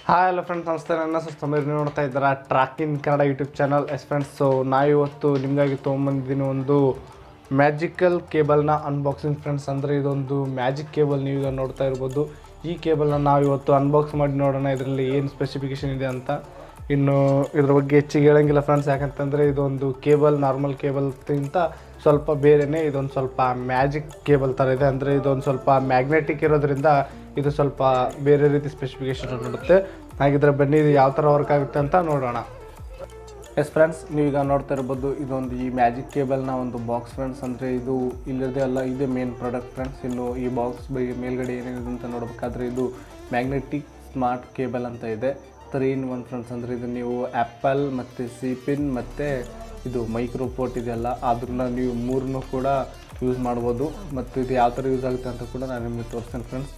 Hi hello friends, ನಮಸ್ತೆ. ನನ್ನ ಸಮೀರ್, ನೀವು ನೋಡ್ತಾ ಇದ್ದೀರಾ Trackin Kannada YouTube channel. Friends, so ನಾವಿವತ್ತು ನಿಮಗಾಗಿ ತೊಗೊಂಬಂದಿದ್ದೀನಿ ಒಂದು ಮ್ಯಾಜಿಕಲ್ ಕೇಬಲ್ನ ಅನ್ಬಾಕ್ಸಿಂಗ್ ಫ್ರೆಂಡ್ಸ್. ಅಂದರೆ ಇದೊಂದು ಮ್ಯಾಜಿಕ್ ಕೇಬಲ್, ನೀವೀಗ ನೋಡ್ತಾ ಇರ್ಬೋದು. ಈ ಕೇಬಲ್ನ ನಾವಿವತ್ತು ಅನ್ಬಾಕ್ಸ್ ಮಾಡಿ ನೋಡೋಣ ಇದರಲ್ಲಿ ಏನು ಸ್ಪೆಸಿಫಿಕೇಷನ್ ಇದೆ ಅಂತ. ಇನ್ನು ಇದ್ರ ಬಗ್ಗೆ ಹೆಚ್ಚಿಗೆ ಹೇಳೋಂಗಿಲ್ಲ ಫ್ರೆಂಡ್ಸ್, ಯಾಕಂತಂದರೆ ಇದೊಂದು ಕೇಬಲ್ ನಾರ್ಮಲ್ ಕೇಬಲ್ಗಿಂತ ಸ್ವಲ್ಪ ಬೇರೆಯೇ. ಇದೊಂದು ಸ್ವಲ್ಪ ಮ್ಯಾಜಿಕ್ ಕೇಬಲ್ ಥರ ಇದೆ. ಅಂದರೆ ಇದೊಂದು ಸ್ವಲ್ಪ ಮ್ಯಾಗ್ನೆಟಿಕ್ ಇರೋದ್ರಿಂದ ಇದು ಸ್ವಲ್ಪ ಬೇರೆ ರೀತಿ ಸ್ಪೆಸಿಫಿಕೇಷನ್ ನೋಡುತ್ತೆ. ಹಾಗಿದ್ರೆ ಬನ್ನಿ ಇದು ಯಾವ ಥರ ವರ್ಕ್ ಆಗುತ್ತೆ ಅಂತ ನೋಡೋಣ. ಫ್ರೆಂಡ್ಸ್, ನೀವೀಗ ನೋಡ್ತಾ ಇರ್ಬೋದು, ಇದೊಂದು ಈ ಮ್ಯಾಜಿಕ್ ಕೇಬಲ್ನ ಒಂದು ಬಾಕ್ಸ್ ಫ್ರೆಂಡ್ಸ್. ಅಂದರೆ ಇದು ಇಲ್ಲದೆ ಅಲ್ಲ, ಇದೇ ಮೇನ್ ಪ್ರಾಡಕ್ಟ್ ಫ್ರೆಂಡ್ಸ್. ಇನ್ನು ಈ ಬಾಕ್ಸ್ ಮೇಲ್ಗಡೆ ಏನೇನಿದೆ ಅಂತ ನೋಡಬೇಕಾದ್ರೆ ಇದು ಮ್ಯಾಗ್ನೆಟಿಕ್ ಸ್ಮಾರ್ಟ್ ಕೇಬಲ್ ಅಂತ ಇದೆ. 3-in-1 friends. ಅಂದರೆ ಇದು ನೀವು ಆ್ಯಪಲ್ ಮತ್ತು ಸಿಪಿನ್ ಮತ್ತು ಇದು ಮೈಕ್ರೋಪೋರ್ಟ್ ಇದೆಯಲ್ಲ, ಅದನ್ನ ನೀವು ಮೂರನ್ನೂ ಕೂಡ ಯೂಸ್ ಮಾಡ್ಬೋದು. ಮತ್ತು ಇದು ಯಾವ ಥರ ಯೂಸ್ ಆಗುತ್ತೆ ಅಂತ ಕೂಡ ನಾನು ನಿಮಗೆ ತೋರಿಸ್ತೇನೆ ಫ್ರೆಂಡ್ಸ್.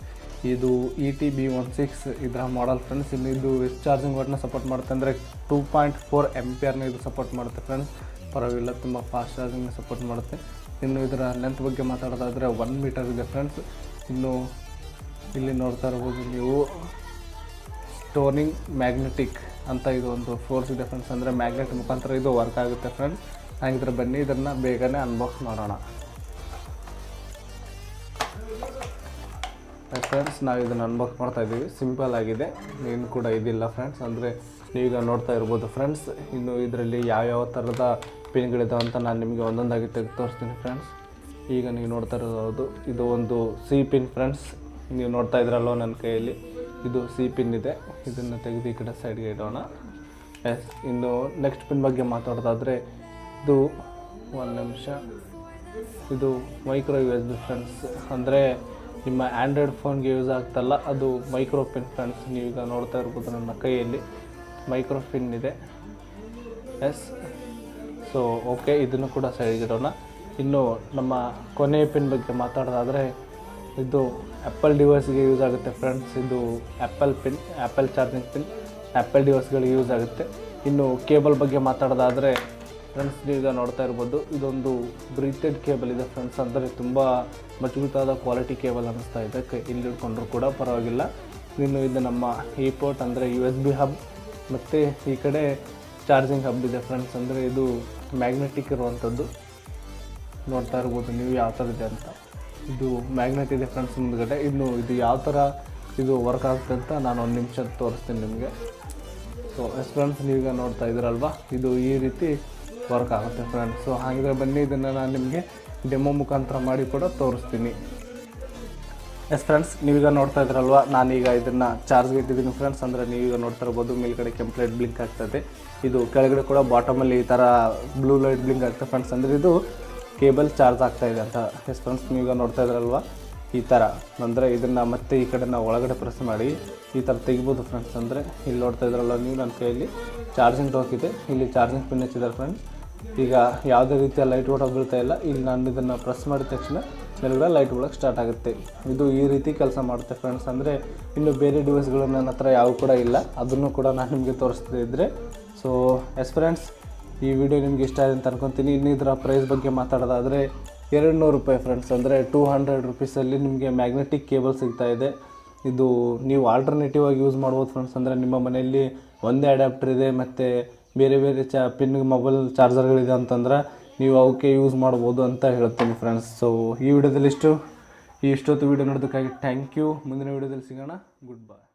ಇದು ETB16 ಇದರ ಮಾಡಲ್ ಫ್ರೆಂಡ್ಸ್. ಇನ್ನು ಇದು ಎಷ್ಟು ಚಾರ್ಜಿಂಗ್ ವಾಟ್ನ ಸಪೋರ್ಟ್ ಮಾಡುತ್ತೆ ಅಂದರೆ 2.4 ಆಂಪಿಯರ್ನ ಇದು ಸಪೋರ್ಟ್ ಮಾಡುತ್ತೆ ಫ್ರೆಂಡ್ಸ್. ಪರವಾಗಿಲ್ಲ, ತುಂಬ ಫಾಸ್ಟ್ ಚಾರ್ಜಿಂಗ್ನ ಸಪೋರ್ಟ್ ಮಾಡುತ್ತೆ. ಇನ್ನು ಇದರ ಲೆಂತ್ ಬಗ್ಗೆ ಮಾತಾಡೋದಾದರೆ 1 ಮೀಟರ್ ಇದೆ ಫ್ರೆಂಡ್ಸ್. ಇನ್ನು ಇಲ್ಲಿ ನೋಡ್ತಾ ಇರ್ಬೋದು ನೀವು ಸ್ಟೋನಿಂಗ್ ಮ್ಯಾಗ್ನೆಟಿಕ್ ಅಂತ ಇದು ಒಂದು ಫೋರ್ಸ್ ಇದೆ ಫ್ರೆಂಡ್ಸ್. ಅಂದರೆ ಮ್ಯಾಗ್ನೆಟ್ ಮುಖಾಂತರ ಇದು ವರ್ಕ್ ಆಗುತ್ತೆ ಫ್ರೆಂಡ್ಸ್. ಹಾಗಿದ್ರೆ ಬನ್ನಿ ಇದನ್ನು ಬೇಗನೆ ಅನ್ಬಾಕ್ಸ್ ಮಾಡೋಣ. ಫ್ರೆಂಡ್ಸ್, ನಾವು ಇದನ್ನು ಅನ್ಬಾಕ್ಸ್ ಮಾಡ್ತಾ ಇದ್ದೀವಿ. ಸಿಂಪಲ್ ಆಗಿದೆ, ಏನು ಕೂಡ ಇದಿಲ್ಲ ಫ್ರೆಂಡ್ಸ್. ಅಂದರೆ ನೀವೀಗ ನೋಡ್ತಾ ಇರ್ಬೋದು ಫ್ರೆಂಡ್ಸ್. ಇನ್ನು ಇದರಲ್ಲಿ ಯಾವ್ಯಾವ ಥರದ ಪಿನ್ಗಳಿದಾವೆ ಅಂತ ನಾನು ನಿಮಗೆ ಒಂದೊಂದಾಗಿ ತೆಗೆದು ತೋರಿಸ್ತೀನಿ ಫ್ರೆಂಡ್ಸ್. ಈಗ ನೀವು ನೋಡ್ತಾ ಇರೋದು ಇದು ಒಂದು ಸಿ ಪಿನ್ ಫ್ರೆಂಡ್ಸ್. ನೀವು ನೋಡ್ತಾ ಇದ್ರಲ್ಲೋ ನನ್ನ ಕೈಯಲ್ಲಿ ಇದು ಸಿ ಪಿನ್ ಇದೆ. ಇದನ್ನು ತೆಗೆದು ಈ ಕಡೆ ಸೈಡ್ಗೆ ಇಡೋಣ. ಇನ್ನು ನೆಕ್ಸ್ಟ್ ಪಿನ್ ಬಗ್ಗೆ ಮಾತಾಡೋದಾದರೆ ಇದು ಒಂದು ನಿಮಿಷ, ಇದು ಮೈಕ್ರೋ USB ಫ್ರೆಂಡ್ಸ್. ಅಂದರೆ ನಿಮ್ಮ ಆ್ಯಂಡ್ರಾಯ್ಡ್ ಫೋನ್ಗೆ ಯೂಸ್ ಆಗ್ತಲ್ಲ, ಅದು ಮೈಕ್ರೋ ಪಿನ್ ಫ್ರೆಂಡ್ಸ್. ನೀವೀಗ ನೋಡ್ತಾ ಇರ್ಬೋದು ನನ್ನ ಕೈಯಲ್ಲಿ ಮೈಕ್ರೋ ಪಿನ್ ಇದೆ. ಸೊ ಓಕೆ, ಇದನ್ನು ಕೂಡ ಸೈಡ್ಗೆ ಇಡೋಣ. ಇನ್ನು ನಮ್ಮ ಕೊನೆಯ ಪಿನ್ ಬಗ್ಗೆ ಮಾತಾಡೋದಾದರೆ ಇದು ಆ್ಯಪಲ್ ಡಿವೈಸ್ಗೆ ಯೂಸ್ ಆಗುತ್ತೆ ಫ್ರೆಂಡ್ಸ್. ಇದು Apple pin, Apple charging pin, Apple ಡಿವೈಸ್ಗಳಿಗೆ ಯೂಸ್ ಆಗುತ್ತೆ. ಇನ್ನು ಕೇಬಲ್ ಬಗ್ಗೆ ಮಾತಾಡೋದಾದರೆ ಫ್ರೆಂಡ್ಸ್, ನೀವೀಗ ನೋಡ್ತಾ ಇರ್ಬೋದು ಇದೊಂದು ಬ್ರೀತೆಡ್ ಕೇಬಲ್ ಇದೆ ಫ್ರೆಂಡ್ಸ್. ಅಂದರೆ ತುಂಬ ಮಜಬೂತಾದ ಕ್ವಾಲಿಟಿ ಕೇಬಲ್ ಅನ್ನಿಸ್ತಾ ಇದೆ. ಇಲ್ಲಿ ಹಿಡ್ಕೊಂಡ್ರೂ ಕೂಡ ಪರವಾಗಿಲ್ಲ. ಇನ್ನು ಇದು ನಮ್ಮ ಈ ಪೋರ್ಟ್ ಅಂದರೆ USB ಹಬ್ ಮತ್ತು ಈ ಕಡೆ ಚಾರ್ಜಿಂಗ್ ಹಬ್ ಇದೆ ಫ್ರೆಂಡ್ಸ್. ಅಂದರೆ ಇದು ಮ್ಯಾಗ್ನೆಟಿಕ್ ಇರುವಂಥದ್ದು. ನೋಡ್ತಾ ಇರ್ಬೋದು ನೀವು ಯಾವ ಥರ ಇದೆ ಅಂತ. ಇದು ಮ್ಯಾಗ್ನೆಟ್ ಇದೆ ಫ್ರೆಂಡ್ಸ್ ಮುಂದ್ಗಡೆ. ಇನ್ನು ಇದು ಯಾವ ಥರ ಇದು ವರ್ಕ್ ಆಗುತ್ತೆ ಅಂತ ನಾನು ಒಂದು ನಿಮಿಷ ತೋರಿಸ್ತೀನಿ ನಿಮಗೆ. ಸೊ ಫ್ರೆಂಡ್ಸ್, ನೀವೀಗ ನೋಡ್ತಾ ಇದ್ದೀರಲ್ವ, ಇದು ಈ ರೀತಿ ವರ್ಕ್ ಆಗುತ್ತೆ ಫ್ರೆಂಡ್ಸ್. ಸೊ ಹಾಗಿದ್ರೆ ಬನ್ನಿ ಇದನ್ನು ನಾನು ನಿಮಗೆ ಡೆಮೋ ಮುಖಾಂತರ ಮಾಡಿ ಕೂಡ ತೋರಿಸ್ತೀನಿ. ಫ್ರೆಂಡ್ಸ್, ನೀವೀಗ ನೋಡ್ತಾ ಇದ್ರಲ್ವ, ನಾನೀಗ ಇದನ್ನು ಚಾರ್ಜ್ಗೆ ಇಟ್ಟಿದ್ದೀನಿ ಫ್ರೆಂಡ್ಸ್. ಅಂದರೆ ನೀವೀಗ ನೋಡ್ತಾ ಇರ್ಬೋದು ಮೇಲ್ಗಡೆ ಕೆಂಪು ಲೈಟ್ ಬ್ಲಿಂಕ್ ಆಗ್ತದೆ. ಇದು ಕೆಳಗಡೆ ಕೂಡ ಬಾಟಮಲ್ಲಿ ಈ ಥರ ಬ್ಲೂ ಲೈಟ್ ಬ್ಲಿಂಕ್ ಆಗ್ತದೆ ಫ್ರೆಂಡ್ಸ್. ಅಂದರೆ ಇದು ಕೇಬಲ್ ಚಾರ್ಜ್ ಆಗ್ತಾಯಿದೆ ಅಂತ. ಫ್ರೆಂಡ್ಸ್, ನೀವೀಗ ನೋಡ್ತಾ ಇದ್ರಲ್ವ ಈ ಥರ. ಅಂದರೆ ಇದನ್ನು ಮತ್ತೆ ಈ ಕಡೆ ನಾವು ಒಳಗಡೆ ಪ್ರೆಸ್ ಮಾಡಿ ಈ ಥರ ತೆಗಿಬೋದು ಫ್ರೆಂಡ್ಸ್. ಅಂದರೆ ಇಲ್ಲಿ ನೋಡ್ತಾ ಇದ್ರಲ್ಲ ನೀವು, ನನ್ನ ಕೈಯಲ್ಲಿ ಚಾರ್ಜಿಂಗ್ ಡಾಕ್ ಇದೆ. ಇಲ್ಲಿ ಚಾರ್ಜಿಂಗ್ ಪಿನ್ ಹಚ್ಚಿದ್ದಾರೆ ಫ್ರೆಂಡ್ಸ್. ಈಗ ಯಾವುದೇ ರೀತಿಯ ಲೈಟ್ ಕೂಡ ಬೀಳ್ತಾ ಇಲ್ಲ. ಇಲ್ಲಿ ನಾನು ಇದನ್ನು ಪ್ರೆಸ್ ಮಾಡಿದ ತಕ್ಷಣ ಮೇಲ್ಗಡೆ ಲೈಟ್ ಒಳಗೆ ಸ್ಟಾರ್ಟ್ ಆಗುತ್ತೆ. ಇದು ಈ ರೀತಿ ಕೆಲಸ ಮಾಡುತ್ತೆ ಫ್ರೆಂಡ್ಸ್. ಅಂದರೆ ಇನ್ನು ಬೇರೆ ಡಿವೈಸ್ಗಳು ನನ್ನ ಹತ್ರ ಯಾವ ಕೂಡ ಇಲ್ಲ, ಅದನ್ನು ಕೂಡ ನಾನು ನಿಮಗೆ ತೋರಿಸ್ತಾ ಇದ್ದರೆ. ಸೊ ಫ್ರೆಂಡ್ಸ್, ಈ ವಿಡಿಯೋ ನಿಮಗೆ ಇಷ್ಟ ಆಗಿದೆ ಅಂತ ಅನ್ಕೊತೀನಿ. ಇನ್ನು ಇದರ ಪ್ರೈಸ್ ಬಗ್ಗೆ ಮಾತಾಡೋದಾದರೆ 200 ರೂಪಾಯಿ ಫ್ರೆಂಡ್ಸ್. ಅಂದರೆ 200 ರುಪೀಸಲ್ಲಿ ನಿಮಗೆ ಮ್ಯಾಗ್ನೆಟಿಕ್ ಕೇಬಲ್ ಸಿಗ್ತಾ ಇದೆ. ಇದು ನೀವು ಆಲ್ಟರ್ನೇಟಿವ್ ಆಗಿ ಯೂಸ್ ಮಾಡ್ಬೋದು ಫ್ರೆಂಡ್ಸ್. ಅಂದರೆ ನಿಮ್ಮ ಮನೆಯಲ್ಲಿ ಒಂದೇ ಅಡ್ಯಾಪ್ಟರ್ ಇದೆ ಮತ್ತು ಬೇರೆ ಬೇರೆ ಪಿನ್ ಮೊಬೈಲ್ ಚಾರ್ಜರ್ಗಳಿದೆ ಅಂತಂದ್ರೆ ನೀವು ಅವಕ್ಕೆ ಯೂಸ್ ಮಾಡ್ಬೋದು ಅಂತ ಹೇಳ್ತೀನಿ ಫ್ರೆಂಡ್ಸ್. ಸೊ ಈ ವಿಡಿಯೋದಲ್ಲಿ ಇಷ್ಟೊತ್ತು ವಿಡಿಯೋ ನೋಡೋದಕ್ಕಾಗಿ ಥ್ಯಾಂಕ್ ಯು. ಮುಂದಿನ ವಿಡಿಯೋದಲ್ಲಿ ಸಿಗೋಣ. Good bye.